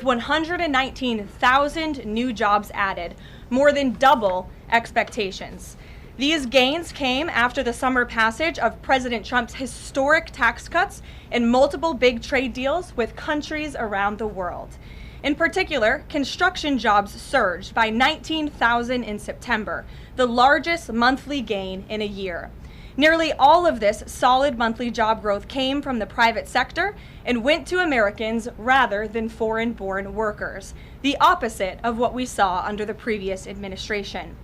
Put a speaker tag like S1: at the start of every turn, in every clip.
S1: with 119,000 new jobs added, more than double expectations. These gains came after the summer passage of President Trump's historic tax cuts and multiple big trade deals with countries around the world. In particular, construction jobs surged by 19,000 in September, the largest monthly gain in a year. Nearly all of this solid monthly job growth came from the private sector and went to Americans rather than foreign-born workers, the opposite of what we saw under the previous administration.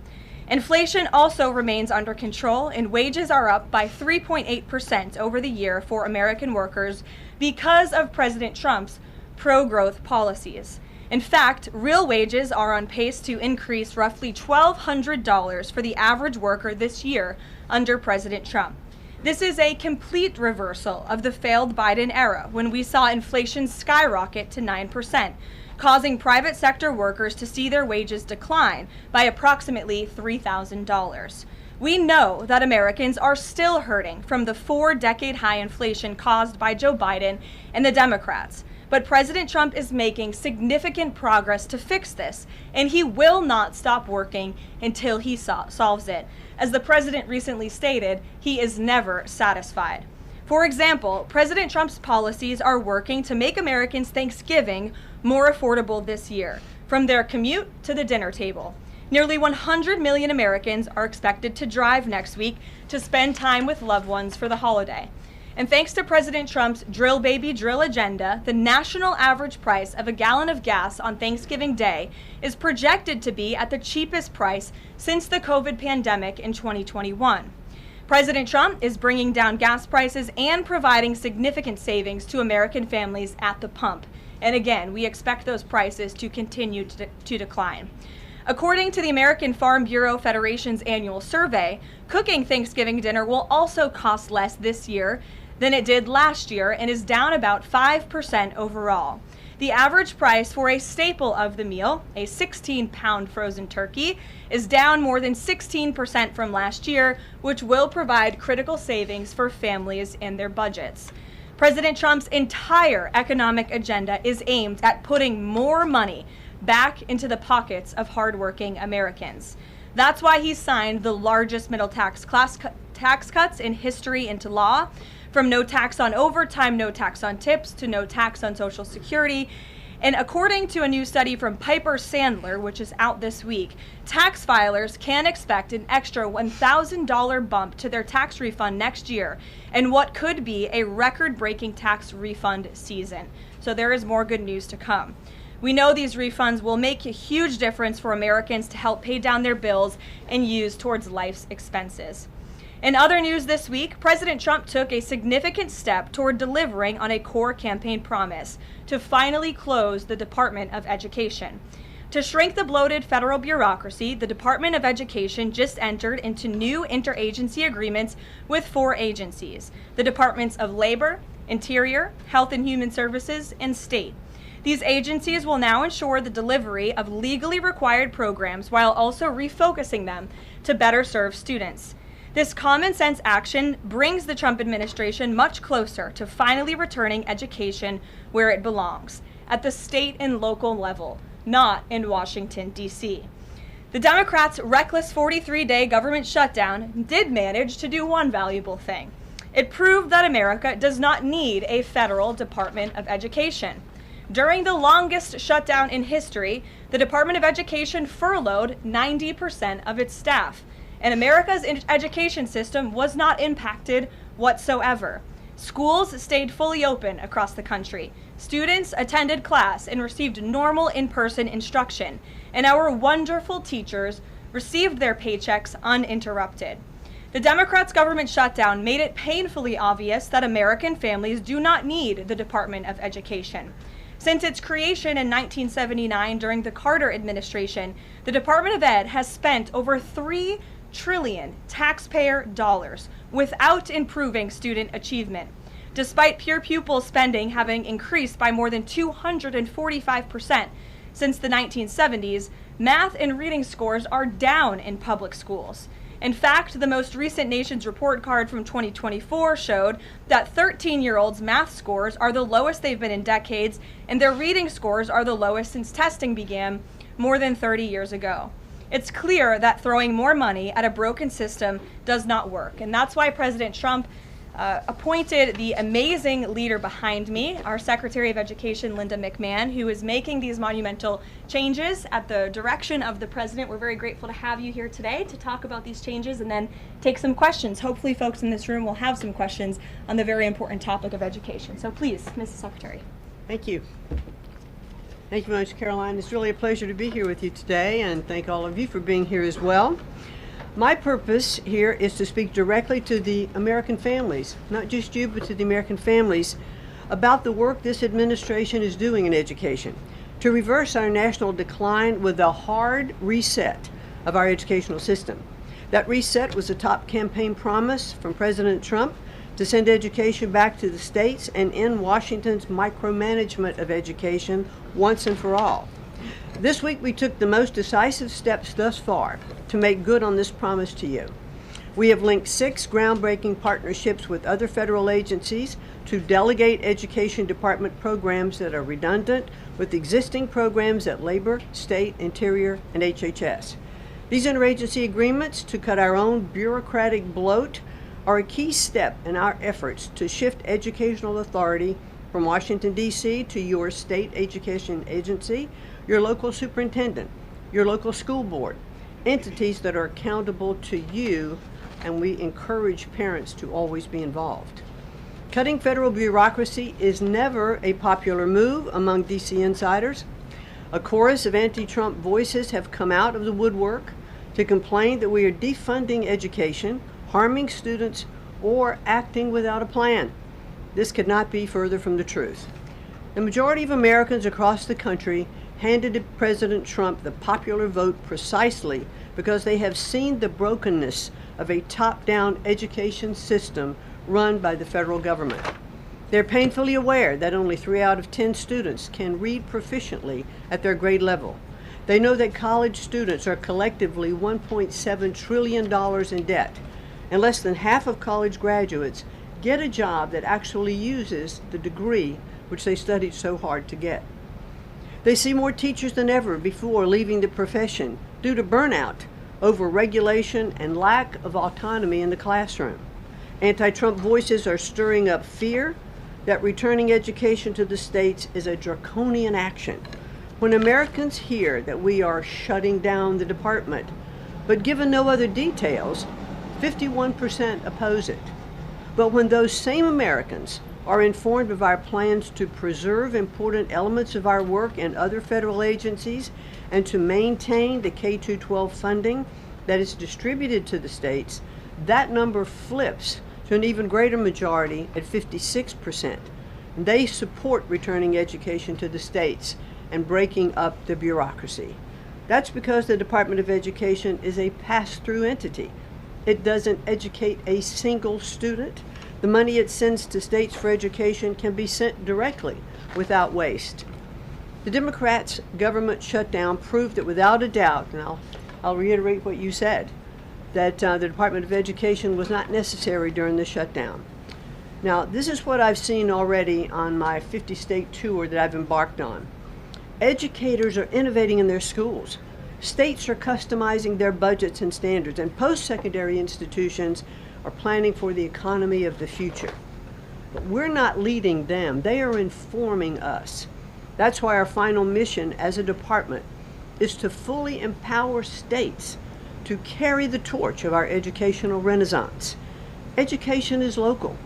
S1: Inflation also remains under control, and wages are up by 3.8% over the year for American workers because of President Trump's pro-growth policies. In fact, real wages are on pace to increase roughly $1,200 for the average worker this year under President Trump. This is a complete reversal of the failed Biden era, when we saw inflation skyrocket to 9%, causing private sector workers to see their wages decline by approximately $3,000. We know that Americans are still hurting from the 4-decade high inflation caused by Joe Biden and the Democrats. But President Trump is making significant progress to fix this, and he will not stop working until he solves it. As the president recently stated, he is never satisfied. For example, President Trump's policies are working to make Americans' Thanksgiving more affordable this year, from their commute to the dinner table. Nearly 100 million Americans are expected to drive next week to spend time with loved ones for the holiday. And thanks to President Trump's drill baby drill agenda, the national average price of a gallon of gas on Thanksgiving Day is projected to be at the cheapest price since the COVID pandemic in 2021. President Trump is bringing down gas prices and providing significant savings to American families at the pump. And again, we expect those prices to continue to decline. According to the American Farm Bureau Federation's annual survey, cooking Thanksgiving dinner will also cost less this year than it did last year and is down about 5% overall. The average price for a staple of the meal, a 16-pound frozen turkey, is down more than 16% from last year, which will provide critical savings for families and their budgets. President Trump's entire economic agenda is aimed at putting more money back into the pockets of hardworking Americans. That's why he signed the largest middle tax cuts in history into law, from no tax on overtime, no tax on tips, to no tax on Social Security. And according to a new study from Piper Sandler, which is out this week, tax filers can expect an extra $1,000 bump to their tax refund next year in what could be a record-breaking tax refund season. So there is more good news to come. We know these refunds will make a huge difference for Americans to help pay down their bills and use towards life's expenses. In other news this week, President Trump took a significant step toward delivering on a core campaign promise to finally close the Department of Education. To shrink the bloated federal bureaucracy, the Department of Education just entered into new interagency agreements with 4 agencies: the Departments of Labor, Interior, Health and Human Services, and State. These agencies will now ensure the delivery of legally required programs while also refocusing them to better serve students. This common sense action brings the Trump administration much closer to finally returning education where it belongs, at the state and local level, not in Washington, D.C. The Democrats' reckless 43-day government shutdown did manage to do one valuable thing. It proved that America does not need a federal Department of Education. During the longest shutdown in history, the Department of Education furloughed 90% of its staff, and America's education system was not impacted whatsoever. Schools stayed fully open across the country. Students attended class and received normal in-person instruction, and our wonderful teachers received their paychecks uninterrupted. The Democrats' government shutdown made it painfully obvious that American families do not need the Department of Education. Since its creation in 1979 during the Carter administration, the Department of Ed has spent over $3 trillion taxpayer dollars without improving student achievement. Despite pure pupil spending having increased by more than 245% since the 1970s, math and reading scores are down in public schools. In fact, the most recent Nation's Report Card from 2024 showed that 13-year-olds' math scores are the lowest they've been in decades, and their reading scores are the lowest since testing began more than 30 years ago. It's clear that throwing more money at a broken system does not work, and that's why President Trump appointed the amazing leader behind me, our Secretary of Education, Linda McMahon, who is making these monumental changes at the direction of the president. We're very grateful to have you here today to talk about these changes and then take some questions. Hopefully folks in this room will have some questions on the very important topic of education. So please, Mrs. Secretary.
S2: Thank you. Thank you very much, Karoline. It's really a pleasure to be here with you today, and thank all of you for being here as well. My purpose here is to speak directly to the American families, not just you, but to the American families, about the work this administration is doing in education to reverse our national decline with a hard reset of our educational system. That reset was a top campaign promise from President Trump to send education back to the states and end Washington's micromanagement of education once and for all. This week we took the most decisive steps thus far to make good on this promise to you. We have linked 6 groundbreaking partnerships with other federal agencies to delegate education department programs that are redundant with existing programs at Labor, State, Interior, and HHS. These interagency agreements to cut our own bureaucratic bloat are a key step in our efforts to shift educational authority from Washington, D.C. to your state education agency, your local superintendent, your local school board, entities that are accountable to you, and we encourage parents to always be involved. Cutting federal bureaucracy is never a popular move among D.C. insiders. A chorus of anti-Trump voices have come out of the woodwork to complain that we are defunding education, harming students, or acting without a plan. This could not be further from the truth. The majority of Americans across the country handed President Trump the popular vote precisely because they have seen the brokenness of a top-down education system run by the federal government. They're painfully aware that only 3 out of 10 students can read proficiently at their grade level. They know that college students are collectively $1.7 trillion in debt, and less than half of college graduates get a job that actually uses the degree which they studied so hard to get. They see more teachers than ever before leaving the profession due to burnout, over-regulation, and lack of autonomy in the classroom. Anti-Trump voices are stirring up fear that returning education to the states is a draconian action. When Americans hear that we are shutting down the department, but given no other details, 51% oppose it. But when those same Americans are informed of our plans to preserve important elements of our work in other federal agencies and to maintain the K-12 funding that is distributed to the states, that number flips to an even greater majority at 56%. They support returning education to the states and breaking up the bureaucracy. That's because the Department of Education is a pass-through entity. It doesn't educate a single student. The money it sends to states for education can be sent directly without waste. The Democrats' government shutdown proved that without a doubt, and I'll reiterate what you said, that the Department of Education was not necessary during the shutdown. Now, this is what I've seen already on my 50-state tour that I've embarked on. Educators are innovating in their schools. States are customizing their budgets and standards, and post-secondary institutions are planning for the economy of the future. But we're not leading them. They are informing us. That's why our final mission as a department is to fully empower states to carry the torch of our educational renaissance. Education is local.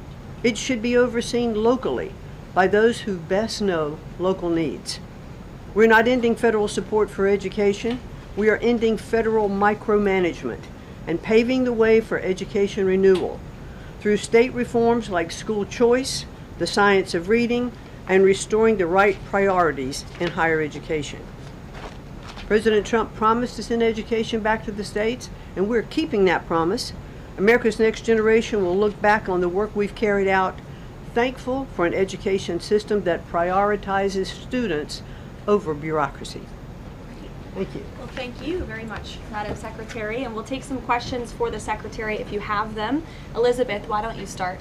S2: It should be overseen locally by those who best know local needs. We're not ending federal support for education. We are ending federal micromanagement and paving the way for education renewal through state reforms like school choice, the science of reading, and restoring the right priorities in higher education. President Trump promised to send education back to the states, and we're keeping that promise. America's next generation will look back on the work we've carried out, thankful for an education system that prioritizes students over bureaucracy. Thank you.
S1: Well, thank you very much, Madam Secretary, and we'll take some questions for the Secretary if you have them. Elizabeth, why don't you start?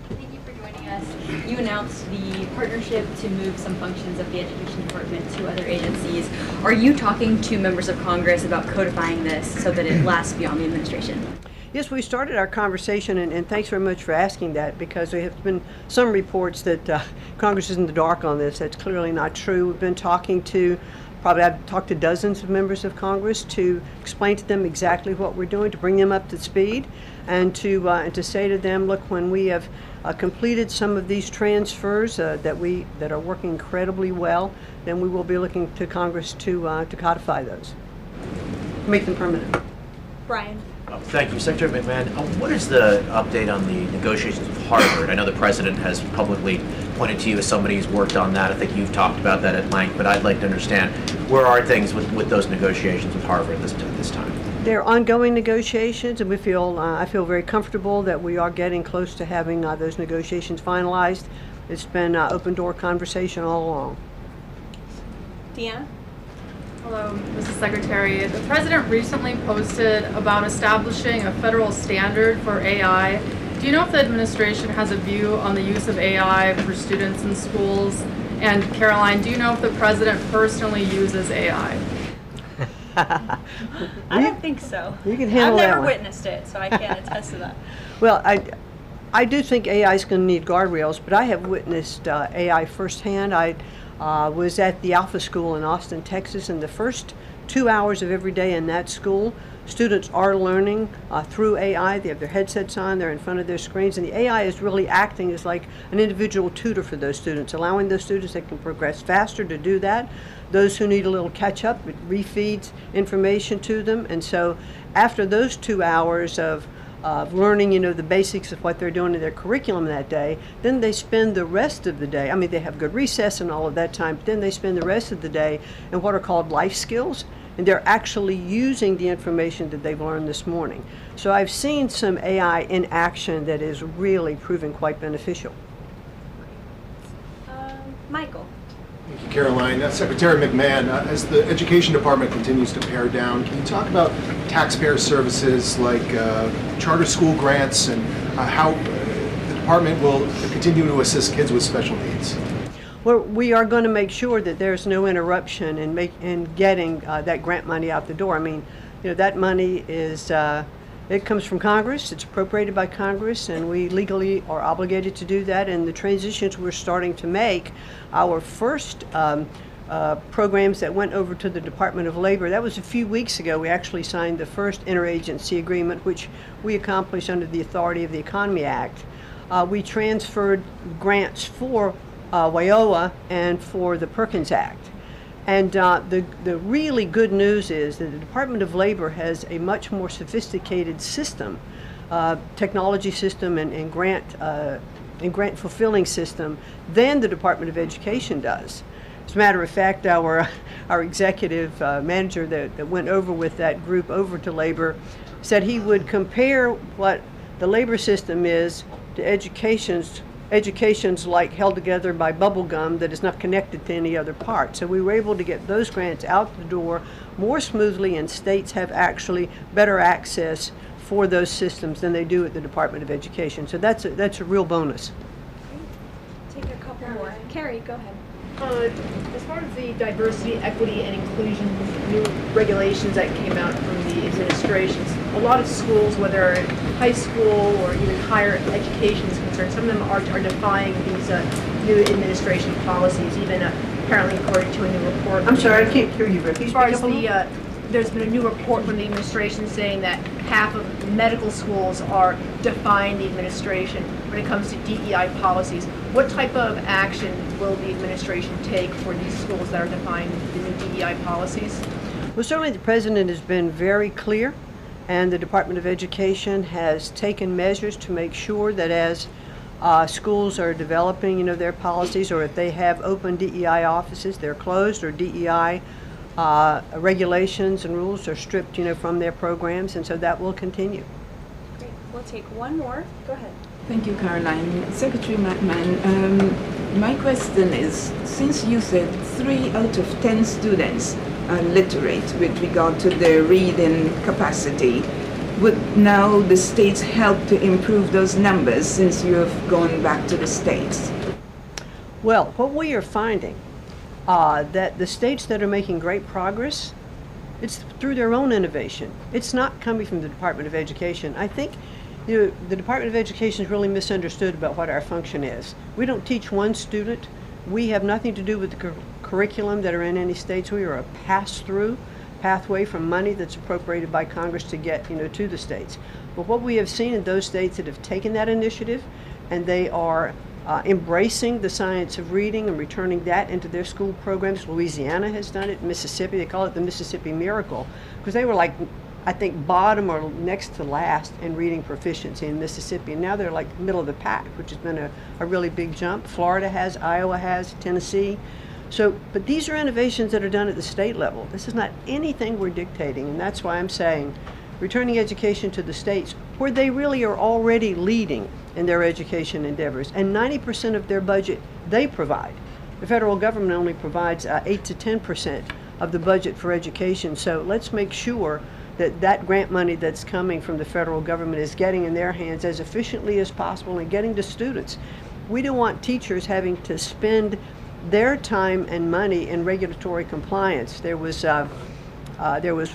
S3: Thank you for joining us. You announced the partnership to move some functions of the Education Department to other agencies. Are you talking to members of Congress about codifying this so that it lasts beyond the administration?
S2: Yes, we started our conversation, and thanks very much for asking that, because there have been some reports that Congress is in the dark on this. That's clearly not true. We've been talking to, I've talked to dozens of members of Congress to explain to them exactly what we're doing, to bring them up to speed, and to say to them, look, when we have completed some of these transfers that are working incredibly well, then we will be looking to Congress to codify those, make them permanent.
S1: Brian.
S4: Thank you. Secretary McMahon, what is the update on the negotiations with Harvard? I know the President has publicly pointed to you as somebody who's worked on that. I think you've talked about that at length, but I'd like to understand where are things with those negotiations with Harvard at this time?
S2: They're ongoing negotiations, and I feel very comfortable that we are getting close to having those negotiations finalized. It's been open door conversation all along.
S1: Deanna?
S5: Hello, Mrs. Secretary. The President recently posted about establishing a federal standard for AI. Do you know if the administration has a view on the use of AI for students in schools? And Karoline, do you know if the President personally uses AI?
S1: I don't think so.
S2: You can handle that
S1: I've never
S2: one.
S1: witnessed it, so I can't attest to that.
S2: Well, I do think AI is going to need guardrails, but I have witnessed AI firsthand. I was at the Alpha School in Austin, Texas, and the first 2 hours of every day in that school, students are learning through AI. They have their headsets on, they're in front of their screens, and the AI is really acting as like an individual tutor for those students, allowing those students that can progress faster to do that. Those who need a little catch up, it refeeds information to them. And so after those 2 hours of learning, the basics of what they're doing in their curriculum that day, then they spend the rest of the day, they have good recess and all of that time, but then they spend the rest of the day in what are called life skills, and they're actually using the information that they've learned this morning. So I've seen some AI in action that is really proving quite beneficial.
S1: Michael.
S6: Thank you, Caroline. Secretary McMahon, as the Education Department continues to pare down, can you talk about taxpayer services like charter school grants and how the department will continue to assist kids with special needs?
S2: Well, we are going to make sure that there's no interruption in getting that grant money out the door. That money is it comes from Congress. It's appropriated by Congress, and we legally are obligated to do that. And the transitions we're starting to make, our first programs that went over to the Department of Labor, that was a few weeks ago. We actually signed the first interagency agreement, which we accomplished under the authority of the Economy Act. We transferred grants for WIOA and for the Perkins Act. And the really good news is that the Department of Labor has a much more sophisticated system, technology system and grant fulfilling system than the Department of Education does. As a matter of fact, our executive manager that went over with that group over to Labor said he would compare what the labor system is to education's like held together by bubble gum that is not connected to any other part. So we were able to get those grants out the door more smoothly, and states have actually better access for those systems than they do at the Department of Education. So that's a real bonus.
S1: Take a couple more. Carrie, go ahead.
S7: As far as the diversity, equity, and inclusion new regulations that came out from the administrations, a lot of schools, whether high school or even higher education is concerned, some of them are defying these new administration policies, even apparently according to a new report.
S2: I'm sorry, I can't hear you, Rick.
S7: As far as there's been a new report from the administration saying that half of medical schools are defying the administration when it comes to DEI policies. What type of action will the administration take for these schools that are defying the new DEI policies?
S2: Well, certainly the President has been very clear, and the Department of Education has taken measures to make sure that as schools are developing, their policies, or if they have open DEI offices, they're closed, or DEI regulations and rules are stripped, from their programs, and so that will continue.
S1: Great. We'll take one more. Go ahead.
S8: Thank you, Caroline. Secretary McMahon, my question is, since you said 3 out of 10 students literate with regard to their reading capacity. Would now the states help to improve those numbers since you have gone back to the states?
S2: Well, what we are finding that the states that are making great progress, it's through their own innovation. It's not coming from the Department of Education. I think the Department of Education is really misunderstood about what our function is. We don't teach one student. We have nothing to do with the curriculum that are in any states. We are a pass-through pathway from money that's appropriated by Congress to get to the states. But what we have seen in those states that have taken that initiative and they are embracing the science of reading and returning that into their school programs. Louisiana has done it. Mississippi, they call it the Mississippi Miracle, because they were like, I think, bottom or next to last in reading proficiency in Mississippi. And now they're like middle of the pack, which has been a really big jump. Florida has, Iowa has, Tennessee. So, but these are innovations that are done at the state level. This is not anything we're dictating, and that's why I'm saying returning education to the states where they really are already leading in their education endeavors, and 90% of their budget they provide. The federal government only provides 8 to 10% of the budget for education, so let's make sure that that grant money that's coming from the federal government is getting in their hands as efficiently as possible and getting to students. We don't want teachers having to spend their time and money in regulatory compliance. There was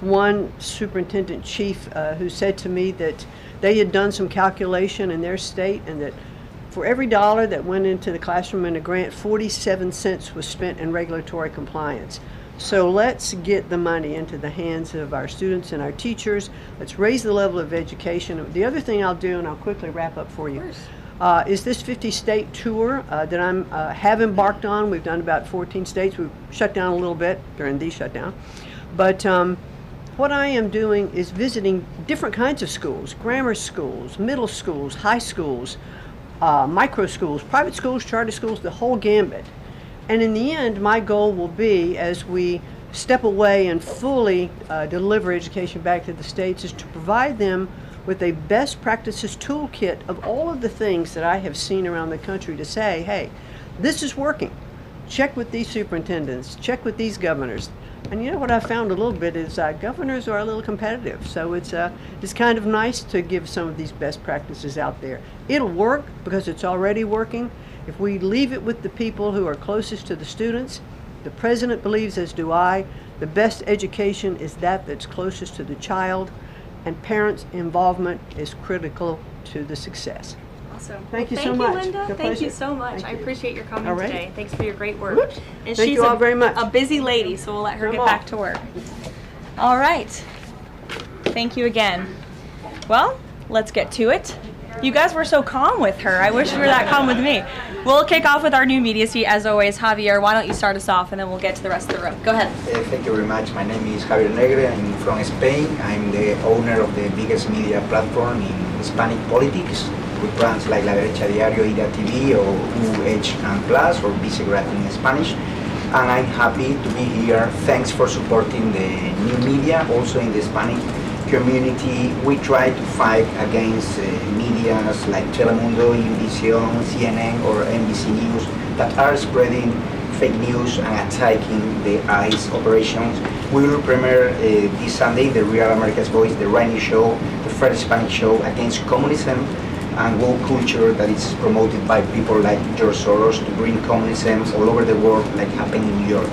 S2: one superintendent chief who said to me that they had done some calculation in their state, and that for every dollar that went into the classroom in a grant, 47 cents was spent in regulatory compliance. So let's get the money into the hands of our students and our teachers. Let's raise the level of education. The other thing I'll do, and I'll quickly wrap up for you, is this 50-state tour that I have embarked on. We've done about 14 states. We've shut down a little bit during the shutdown. But what I am doing is visiting different kinds of schools, grammar schools, middle schools, high schools, micro schools, private schools, charter schools, the whole gambit. And in the end, my goal will be, as we step away and fully deliver education back to the states, is to provide them with a best practices toolkit of all of the things that I have seen around the country to say, hey, this is working. Check with these superintendents, check with these governors. And you know what I found a little bit is governors are a little competitive. So it's kind of nice to give some of these best practices out there. It'll work because it's already working. If we leave it with the people who are closest to the students, the president believes, as do I, the best education is that's closest to the child, and parents' involvement is critical to the success.
S1: Awesome.
S2: Thank you
S1: Thank
S2: so
S1: you,
S2: much.
S1: Linda.
S2: It's a
S1: Thank you
S2: pleasure.
S1: so much.
S2: Thank
S1: I
S2: you.
S1: appreciate your coming
S2: All right.
S1: today. Thanks for your great work.
S2: Whoops.
S1: And
S2: Thank
S1: she's
S2: you all very much.
S1: a busy lady, so we'll let her
S2: Come
S1: get
S2: on.
S1: back to work. All right. Thank you again. Well, let's get to it. You guys were so calm with her. I wish you were that calm with me. We'll kick off with our new media seat, as always. Javier, why don't you start us off, and then we'll get to the rest of the room. Go ahead.
S9: Thank you very much. My name is Javier Negre. I'm from Spain. I'm the owner of the biggest media platform in Hispanic politics, with brands like La Derecha Diario, Ida TV, or UH Plus, or Vicegrad in Spanish. And I'm happy to be here. Thanks for supporting the new media, also in the Hispanic community. We try to fight against medias like Telemundo, Univision, CNN, or NBC News that are spreading fake news and attacking the ICE operations. We will premiere this Sunday the Real America's Voice, the right news show, the first Hispanic show against communism and woke culture that is promoted by people like George Soros to bring communism all over the world, like happened in New York.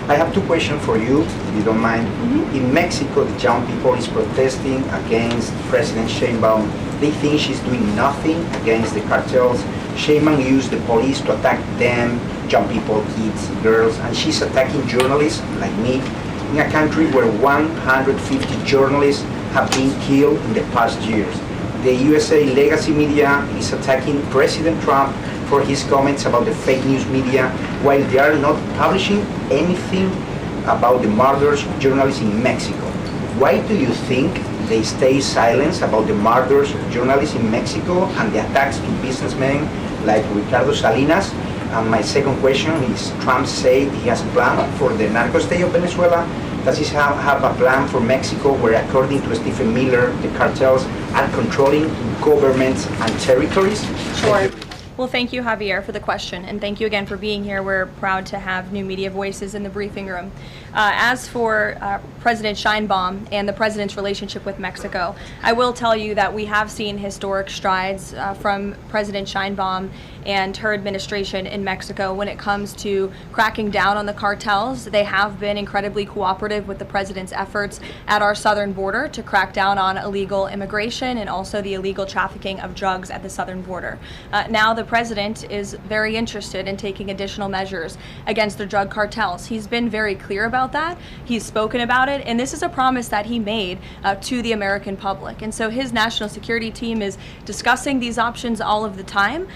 S9: I have two questions for you, if you don't mind. In Mexico, the young people is protesting against President Sheinbaum. They think she's doing nothing against the cartels. Sheinbaum used the police to attack them, young people, kids, girls, and she's attacking journalists like me in a country where 150 journalists have been killed in the past years. The USA legacy media is attacking President Trump for his comments about the fake news media, while they are not publishing anything about the murders of journalists in Mexico. Why do you think they stay silent about the murders of journalists in Mexico and the attacks to businessmen like Ricardo Salinas? And my second question is, Trump said he has a plan for the narco state of Venezuela. Does he have a plan for Mexico where, according to Stephen Miller, the cartels are controlling governments and territories?
S1: Sure. Well, thank you, Javier, for the question, and thank you again for being here. We're proud to have new media voices in the briefing room. As for President Sheinbaum and the president's relationship with Mexico, I will tell you that we have seen historic strides from President Sheinbaum and her administration in Mexico when it comes to cracking down on the cartels. They have been incredibly cooperative with the president's efforts at our southern border to crack down on illegal immigration and also the illegal trafficking of drugs at the southern border. Now the president is very interested in taking additional measures against the drug cartels. He's been very clear about that. He's spoken about it, and this is a promise that he made to the American public. And so his national security team is discussing these options all of the time.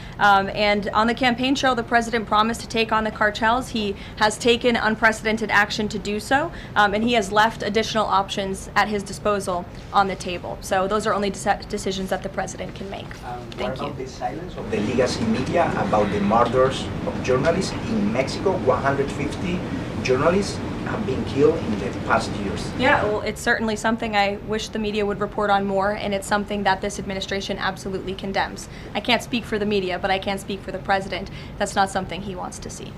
S1: And on the campaign trail, the president promised to take on the cartels. He has taken unprecedented action to do so, and he has left additional options at his disposal on the table. So those are only decisions that the president can make. Thank you.
S9: What about the silence of the legacy media about the murders of journalists in Mexico? 150 journalists have been killed in the past years.
S1: Yeah, well, it's certainly something I wish the media would report on more, and it's something that this administration absolutely condemns. I can't speak for the media, but I can speak for the president. That's not something he wants to see.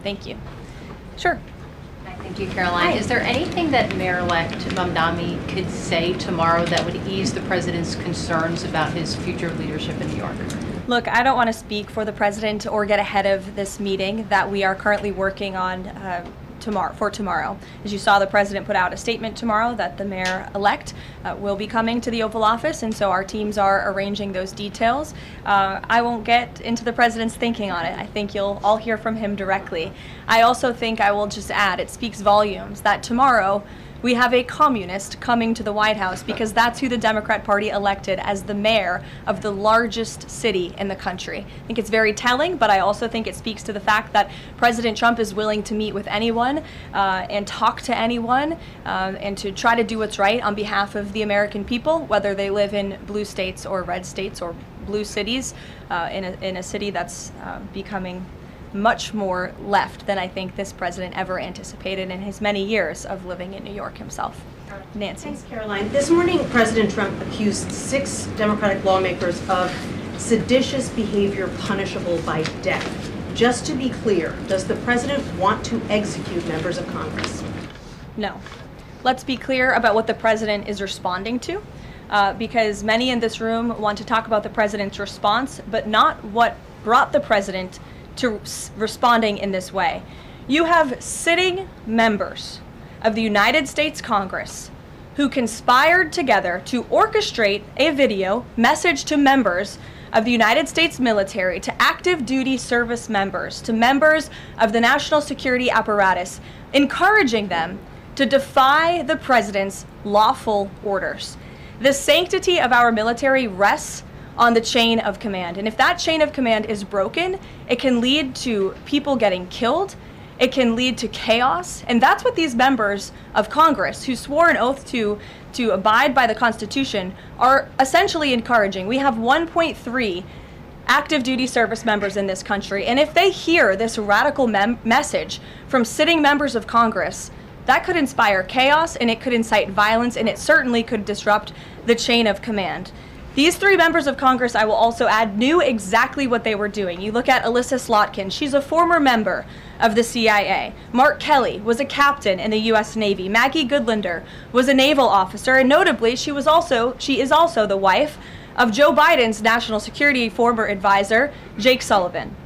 S1: Thank you. Sure.
S10: Thank you, Karoline. Is there anything that Mayor-elect Mamdani could say tomorrow that would ease the president's concerns about his future leadership in New York?
S1: Look, I don't want to speak for the president or get ahead of this meeting that we are currently working on tomorrow. As you saw, the president put out a statement tomorrow that the mayor-elect will be coming to the Oval Office, and so our teams are arranging those details. I won't get into the president's thinking on it. I think you'll all hear from him directly. I also think I will just add, it speaks volumes that tomorrow we have a communist coming to the White House because that's who the Democrat Party elected as the mayor of the largest city in the country. I think it's very telling, but I also think it speaks to the fact that President Trump is willing to meet with anyone and talk to anyone and to try to do what's right on behalf of the American people, whether they live in blue states or red states or blue cities, in a city that's becoming much more left than I think this president ever anticipated in his many years of living in New York himself. Nancy.
S11: Thanks, Caroline. This morning, President Trump accused 6 Democratic lawmakers of seditious behavior punishable by death. Just to be clear, does the president want to execute members of Congress?
S1: No. Let's be clear about what the president is responding to, because many in this room want to talk about the president's response, but not what brought the president to responding in this way. You have sitting members of the United States Congress who conspired together to orchestrate a video message to members of the United States military, to active duty service members, to members of the national security apparatus, encouraging them to defy the president's lawful orders. The sanctity of our military rests on the chain of command. And if that chain of command is broken, it can lead to people getting killed. It can lead to chaos. And that's what these members of Congress who swore an oath to abide by the Constitution are essentially encouraging. We have 1.3 active duty service members in this country. And if they hear this radical message from sitting members of Congress, that could inspire chaos and it could incite violence and it certainly could disrupt the chain of command. These 3 members of Congress, I will also add, knew exactly what they were doing. You look at Alyssa Slotkin. She's a former member of the CIA. Mark Kelly was a captain in the U.S. Navy. Maggie Goodlander was a naval officer, and notably, she is also the wife of Joe Biden's national security former advisor, Jake Sullivan.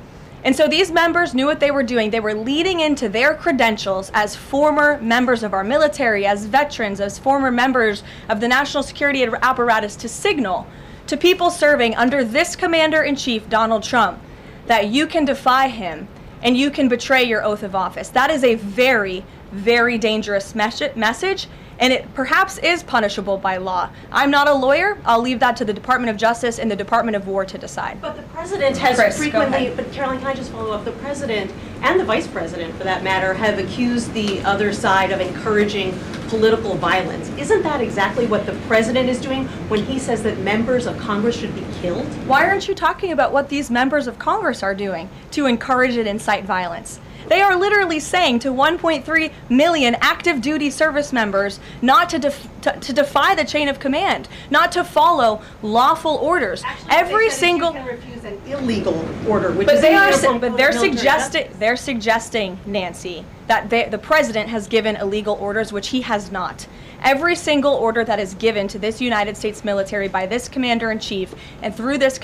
S1: And so these members knew what they were doing. They were leading into their credentials as former members of our military, as veterans, as former members of the national security apparatus to signal to people serving under this commander-in-chief, Donald Trump, that you can defy him and you can betray your oath of office. That is a very, very dangerous message, and it perhaps is punishable by law. I'm not a lawyer. I'll leave that to the Department of Justice and the Department of War to decide.
S11: But the president has frequently, but Caroline, can I just follow up? The president and the vice president, for that matter, have accused the other side of encouraging political violence. Isn't that exactly what the president is doing when he says that members of Congress should be killed?
S1: Why aren't you talking about what these members of Congress are doing to encourage and incite violence? They are literally saying to 1.3 million active duty service members not to defy the chain of command, not to follow lawful orders.
S11: Actually,
S1: Every
S11: they said
S1: single.
S11: you can refuse an illegal order, which
S1: But
S11: is
S1: they are,
S11: uniform
S1: but
S11: code
S1: they're
S11: of military
S1: suggesting,
S11: justice.
S1: they're suggesting, Nancy, that the president has given illegal orders, which he has not. Every single order that is given to this United States military by this commander-in-chief and through this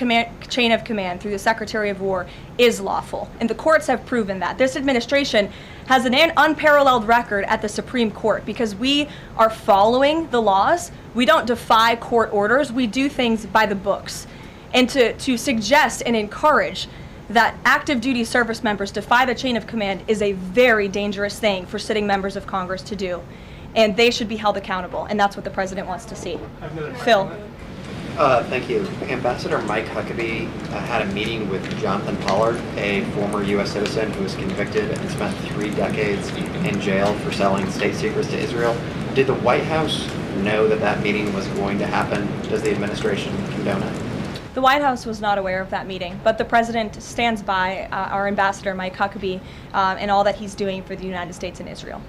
S1: chain of command, through the Secretary of War, is lawful. And the courts have proven that. This administration has an unparalleled record at the Supreme Court because we are following the laws. We don't defy court orders. We do things by the books. And to suggest and encourage that active duty service members defy the chain of command is a very dangerous thing for sitting members of Congress to do. And they should be held accountable, and that's what the president wants to see. Phil.
S12: Thank you. Ambassador Mike Huckabee had a meeting with Jonathan Pollard, a former U.S. citizen who was convicted and spent 3 decades in jail for selling state secrets to Israel. Did the White House know that that meeting was going to happen? Does the administration condone it?
S1: The White House was not aware of that meeting, but the president stands by our ambassador, Mike Huckabee, and all that he's doing for the United States and Israel.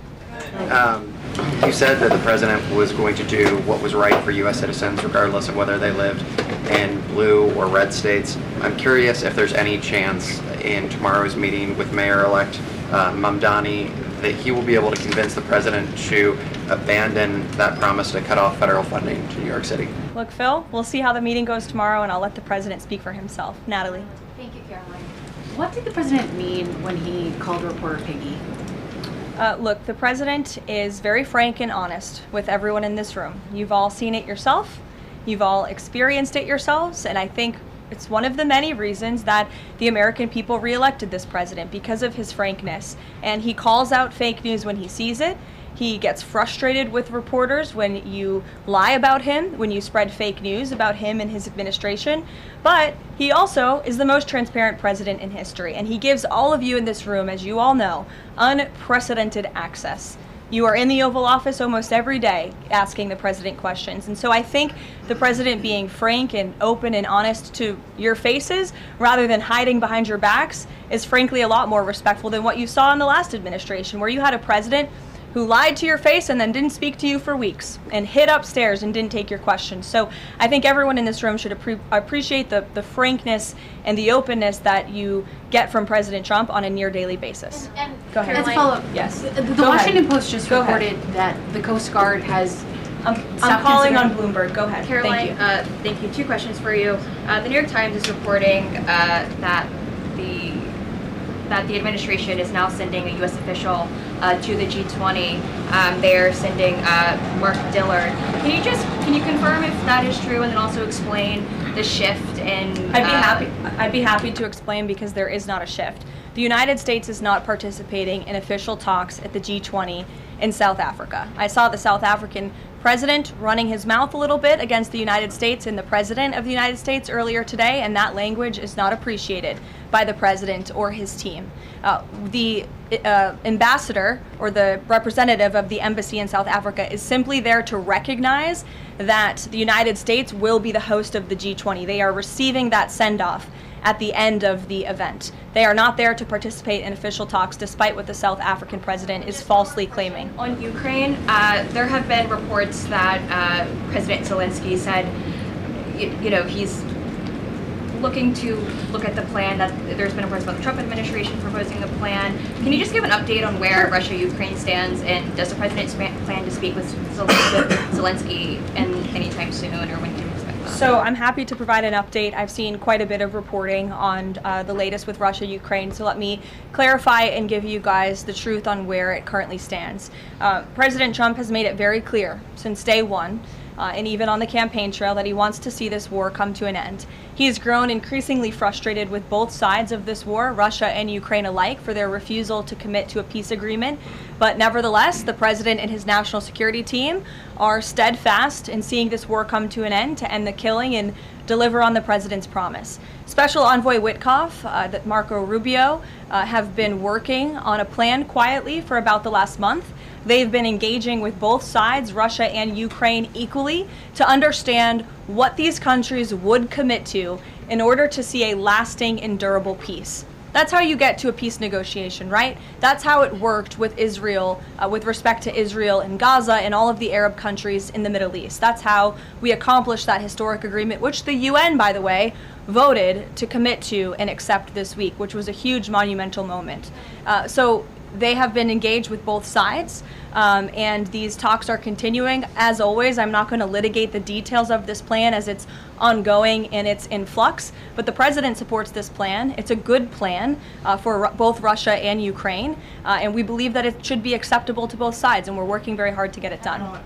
S12: You said that the president was going to do what was right for U.S. citizens, regardless of whether they lived in blue or red states. I'm curious if there's any chance in tomorrow's meeting with Mayor-elect Mamdani that he will be able to convince the president to abandon that promise to cut off federal funding to New York City.
S1: Look, Phil, we'll see how the meeting goes tomorrow, and I'll let the president speak for himself. Natalie.
S10: Thank you, Caroline. What did the president mean when he called reporter piggy?
S1: Look, the president is very frank and honest with everyone in this room. You've all seen it yourself. You've all experienced it yourselves, and I think it's one of the many reasons that the American people reelected this president, because of his frankness. And he calls out fake news when he sees it. He gets frustrated with reporters when you lie about him, when you spread fake news about him and his administration. But he also is the most transparent president in history, and he gives all of you in this room, as you all know, unprecedented access. You are in the Oval Office almost every day asking the president questions. And so I think the president being frank and open and honest to your faces rather than hiding behind your backs is frankly a lot more respectful than what you saw in the last administration, where you had a president who lied to your face and then didn't speak to you for weeks and hid upstairs and didn't take your questions. So I think everyone in this room should appreciate the frankness and the openness that you get from President Trump on a near daily basis.
S10: And
S1: Go ahead.
S10: As a follow-up,
S1: Yes.
S10: The
S1: Go
S10: Washington
S1: ahead.
S10: Post just
S1: Go ahead.
S10: reported that the Coast Guard has
S1: I'm
S10: stopped
S1: calling on
S10: considering-
S1: Bloomberg. Go ahead.
S3: Caroline,
S1: Thank you.
S3: thank you. 2 questions for you. The New York Times is reporting that the administration is now sending a U.S. official to the G20. They're sending Mark Dillard. Can you confirm if that is true, and then also explain the shift in?
S1: I'd be happy to explain, because there is not a shift. The United States is not participating in official talks at the G20 in South Africa. I saw the South African president running his mouth a little bit against the United States and the president of the United States earlier today, and that language is not appreciated by the president or his team. The ambassador or the representative of the embassy in South Africa is simply there to recognize that the United States will be the host of the G20. They are receiving that send-off at the end of the event. They are not there to participate in official talks, despite what the South African president is falsely claiming.
S3: On Ukraine, there have been reports that President Zelensky said, he's looking to look at the plan, that there's been reports about the Trump administration proposing a plan. Can you just give an update on where Russia-Ukraine stands, and does the president plan to speak with Zelensky anytime soon, or when can we expect that?
S1: So I'm happy to provide an update. I've seen quite a bit of reporting on the latest with Russia-Ukraine, so let me clarify and give you guys the truth on where it currently stands. President Trump has made it very clear since day one, and even on the campaign trail, that he wants to see this war come to an end. He has grown increasingly frustrated with both sides of this war, Russia and Ukraine alike, for their refusal to commit to a peace agreement. But nevertheless, the president and his national security team are steadfast in seeing this war come to an end, to end the killing and deliver on the president's promise. Special Envoy Witkoff, that Marco Rubio, have been working on a plan quietly for about the last month. They've been engaging with both sides, Russia and Ukraine, equally to understand what these countries would commit to in order to see a lasting and durable peace. That's how you get to a peace negotiation, right? That's how it worked with Israel, with respect to Israel and Gaza and all of the Arab countries in the Middle East. That's how we accomplished that historic agreement, which the UN, by the way, voted to commit to and accept this week, which was a huge monumental moment. So they have been engaged with both sides, and these talks are continuing. As always, I'm not going to litigate the details of this plan as it's ongoing and it's in flux, but the president supports this plan. It's a good plan for both Russia and Ukraine, and we believe that it should be acceptable to both sides, and we're working very hard to get it done.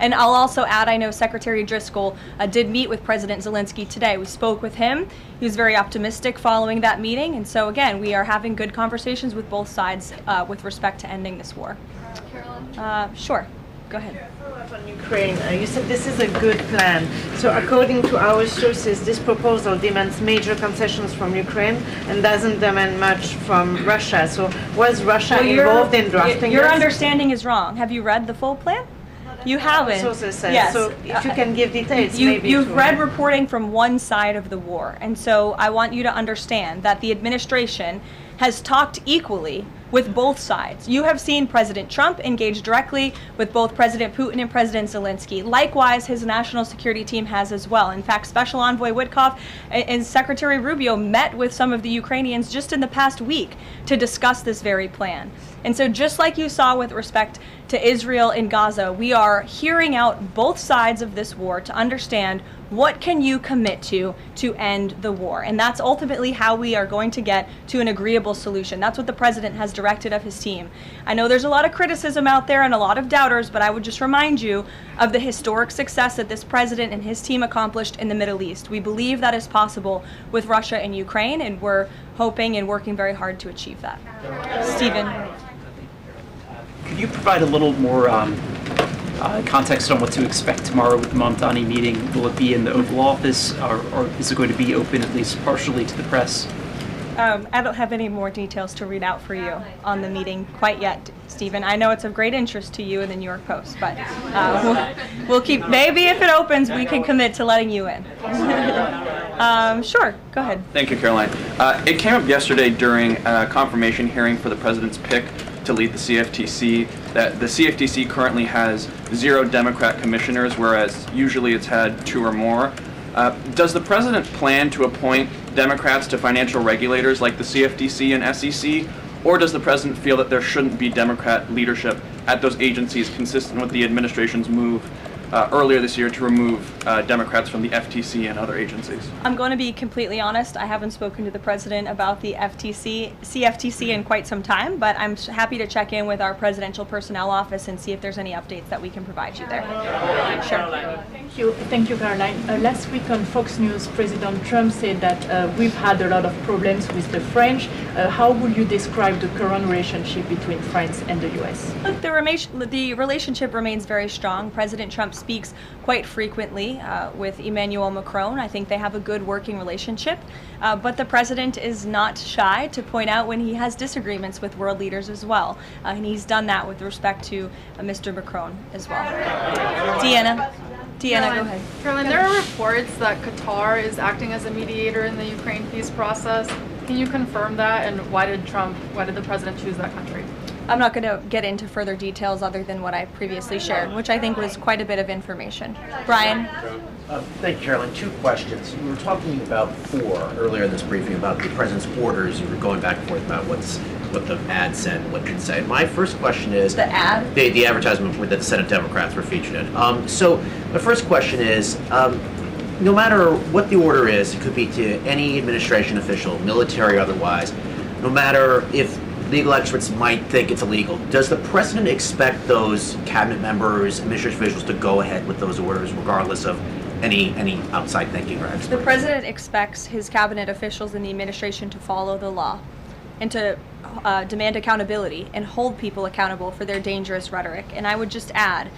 S1: And I'll also add, I know Secretary Driscoll did meet with President Zelensky today. We spoke with him. He was very optimistic following that meeting. And so, again, we are having good conversations with both sides with respect to ending this war.
S3: Karoline?
S1: Sure. Go ahead.
S13: Follow up on Ukraine. You said this is a good plan. So according to our sources, this proposal demands major concessions from Ukraine and doesn't demand much from Russia. So was Russia involved in drafting
S1: Your
S13: this?
S1: understanding is wrong. Have you read the full plan? You haven't.
S13: Sources say.
S1: Yes.
S13: So if you can give details, maybe.
S1: You've read reporting from one side of the war, and so I want you to understand that the administration has talked equally with both sides. You have seen President Trump engage directly with both President Putin and President Zelensky. Likewise, his national security team has as well. In fact, Special Envoy Witkoff and Secretary Rubio met with some of the Ukrainians just in the past week to discuss this very plan. And so just like you saw with respect to Israel and Gaza, we are hearing out both sides of this war to understand what can you commit to end the war. And that's ultimately how we are going to get to an agreeable solution. That's what the president has directed of his team. I know there's a lot of criticism out there and a lot of doubters, but I would just remind you of the historic success that this president and his team accomplished in the Middle East. We believe that is possible with Russia and Ukraine, and we're hoping and working very hard to achieve that. Stephen.
S14: Could you provide a little more context on what to expect tomorrow with the Mamdani meeting? Will it be in the Oval Office, or is it going to be open at least partially to the press?
S1: I don't have any more details to read out for you on the meeting quite yet, Stephen. I know it's of great interest to you and the New York Post, but we'll keep, maybe if it opens, we can commit to letting you in. Sure, go ahead.
S15: Thank you, Caroline. It came up yesterday during a confirmation hearing for the president's pick to lead the CFTC that the CFTC currently has 0 Democrat commissioners, whereas usually it's had 2 or more. Does the president plan to appoint Democrats to financial regulators like the CFTC and SEC, or does the president feel that there shouldn't be Democrat leadership at those agencies, consistent with the administration's move earlier this year to remove Democrats from the FTC and other agencies?
S1: I'm going to be completely honest. I haven't spoken to the president about the CFTC in quite some time, but I'm happy to check in with our presidential personnel office and see if there's any updates that we can provide you there. Sure.
S16: Thank you, Caroline. Last week on Fox News, President Trump said that we've had a lot of problems with the French. How would you describe the current relationship between France and the U.S.?
S1: Look, the relationship remains very strong. President Trump speaks quite frequently with Emmanuel Macron. I think they have a good working relationship, but the president is not shy to point out when he has disagreements with world leaders as well, and he's done that with respect to Mr. Macron as well. Deanna, go ahead.
S5: Caroline, there are reports that Qatar is acting as a mediator in the Ukraine peace process. Can you confirm that, and why did the president choose that country?
S1: I'm not going to get into further details other than what I previously shared, which I think was quite a bit of information. Brian?
S4: Thank you, Caroline. 2 questions. You were talking about 4 earlier in this briefing about the president's orders. You were going back and forth about what the ad said and what it didn't say. My first question is...
S1: The ad?
S4: The advertisement that the Senate Democrats were featured in. So my first question is, no matter what the order is, it could be to any administration official, military or otherwise, no matter if legal experts might think it's illegal, does the president expect those cabinet members, administrative officials to go ahead with those orders regardless of any outside thinking or experts?
S1: The president expects his cabinet officials in the administration to follow the law and to demand accountability and hold people accountable for their dangerous rhetoric. And I would just add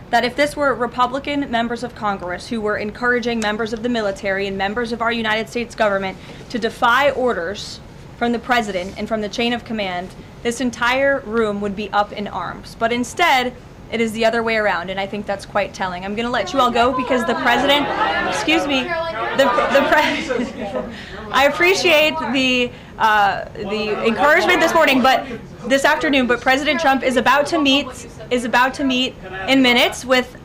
S1: that if this were Republican members of Congress who were encouraging members of the military and members of our United States government to defy orders from the president and from the chain of command, this entire room would be up in arms. But instead, it is the other way around, and I think that's quite telling. I'm going to let you all go because the president, excuse me, I appreciate the encouragement this morning, but this afternoon. But President Trump is about to meet in minutes with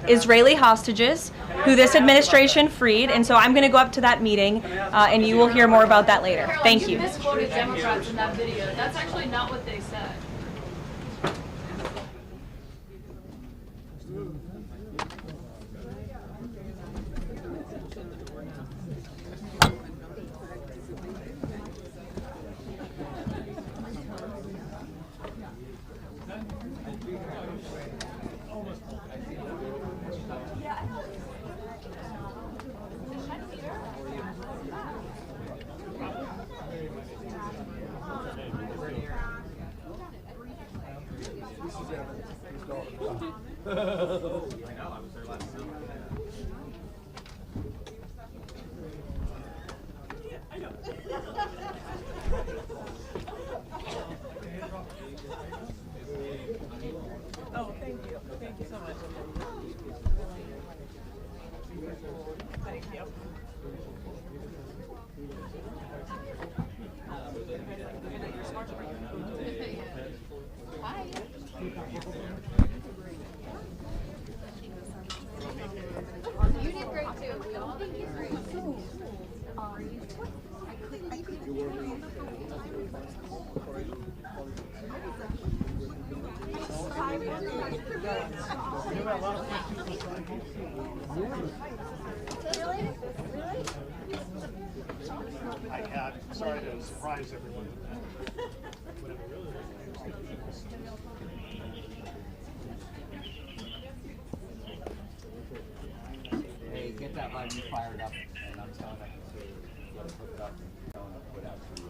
S1: Israeli hostages who this administration freed, and so I'm going to go up to that meeting, and you will hear more about that later. Thank you.
S5: Misquoted Democrats in that video. That's actually not what they said.
S17: Oh, thank you. Thank you so much. Thank you. Hi. You did great too. We all think you're great.
S6: Sorry to surprise everyone.
S18: Hey, get that line fired up, and I'm telling you, you got to hook it up and put out to